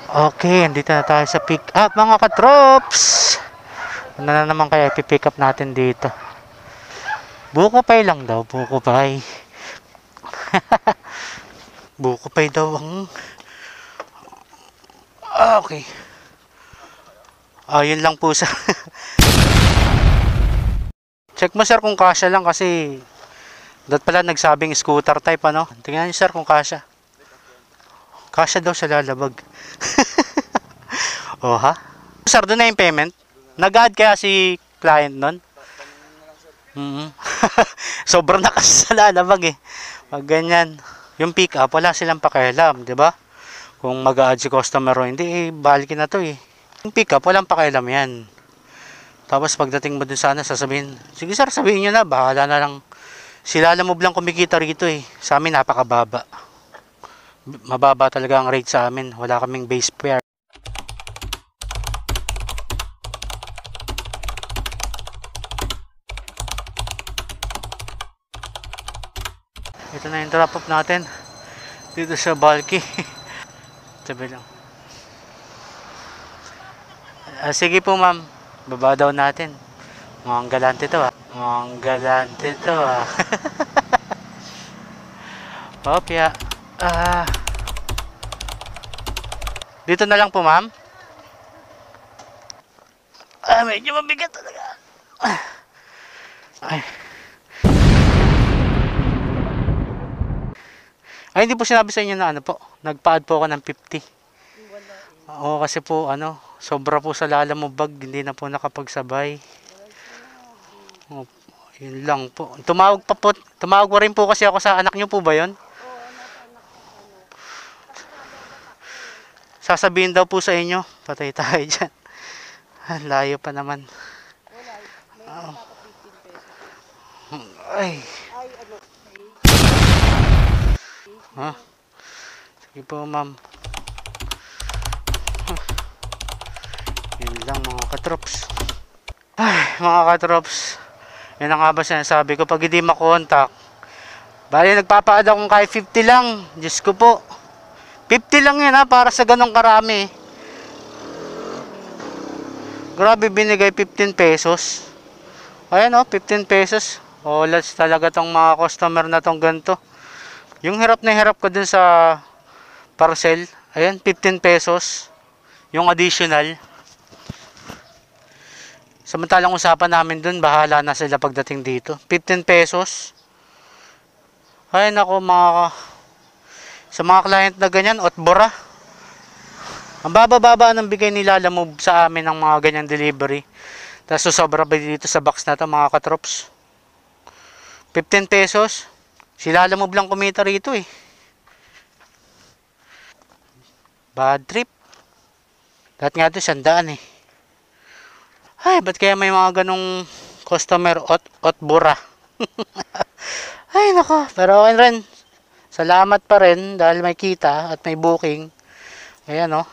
Okay, andito na tayo sa pick up mga katrops. Ano na naman kaya ipipick up natin dito? Buko pay lang daw, buko pay. Buko pay daw ang... Okay. Yun lang po sa... Check mo sir kung kasya lang kasi... Dot pala nagsabing scooter type ano. Tingnan niyo sir kung kasya. Kasya daw sa lalabag. Oh ha? Sir, doon na yung payment? Nag-add kaya si client nun? Sobrang nakas sa lalabag eh. Pag ganyan. Yung pick up, wala silang pakialam, di ba? Kung mag-a-add si customer o hindi, balikin na to eh. Yung pick up, walang pakialam yan. Tapos pagdating mo dun sana, sasabihin, sige sir, sabihin nyo na, bahala na lang. Sila mo lang kumikita rito eh. Sa amin, napakababa. Mababa talaga ang rate sa amin. Wala kaming base fare. Ito na yung drop off natin dito sa bulky. Sabi lang. Sige po ma'am, baba daw natin. Mukhang galante to ah. Mukhang galante to ah. Opya. Dito na lang po ma'am. Medyo mabigat talaga. Ay, hindi po sinabi sa inyo na ano po, nagpa-add po ako ng 50. Oo, kasi po ano, sobra po sa lalamove, hindi na po nakapagsabay. Yun lang po. Tumawag pa rin po kasi ako sa anak niyo po ba yun? Sasabihin daw po sa inyo, patay tayo dyan. Layo pa naman. Ay. Sige po ma'am. Yun lang mga katrops. Mga katrops, yan ang nga ba sinasabi ko, pag hindi makontak, bali nagpapa-add akong kahit 50 lang. Diyos ko po, 50 lang yan ha, para sa ganong karami. Grabe, binigay 15 pesos. Ayan o, 15 pesos. Lats talaga tong mga customer na tong ganito. Yung hirap na hirap ko dun sa parcel, ayan, 15 pesos. Yung additional. Samantalang usapan namin dun, bahala na sila pagdating dito. 15 pesos. Ay nako sa mga client na ganyan, otbora. Ang baba-baba ng bigay nila Lalamove sa amin ng mga ganyan delivery. Tapos sobra ba dito sa box na to mga katrops? 15 pesos. Si Lalamove lang kumita rito eh. Bad trip. Lahat nga ito 100 eh. Ay, ba't kaya may mga ganong customer otbura? Ay, nako. Pero okay rin. Salamat pa rin dahil may kita at may booking. Ayan, oh.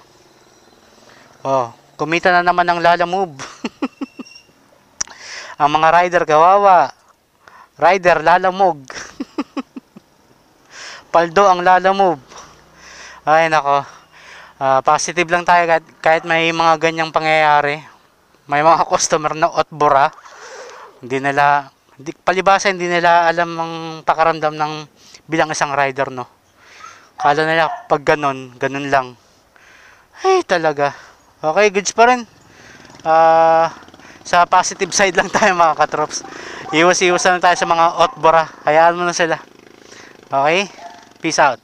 Kumita na naman ng Lalamove. Ang mga rider, kawawa. Rider, Lalamove. Paldo ang Lalamove. Ay, nako. Positive lang tayo kahit may mga ganyang pangyayari. May mga customer na otbora, palibasa hindi nila alam ang pakaramdam ng bilang isang rider, no. Kala nila pag ganun lang. Ay talaga. Okay, goods pa rin. Sa positive side lang tayo mga katrops. Iwas lang tayo sa mga otbora. Hayaan mo na sila. Okay? Peace out.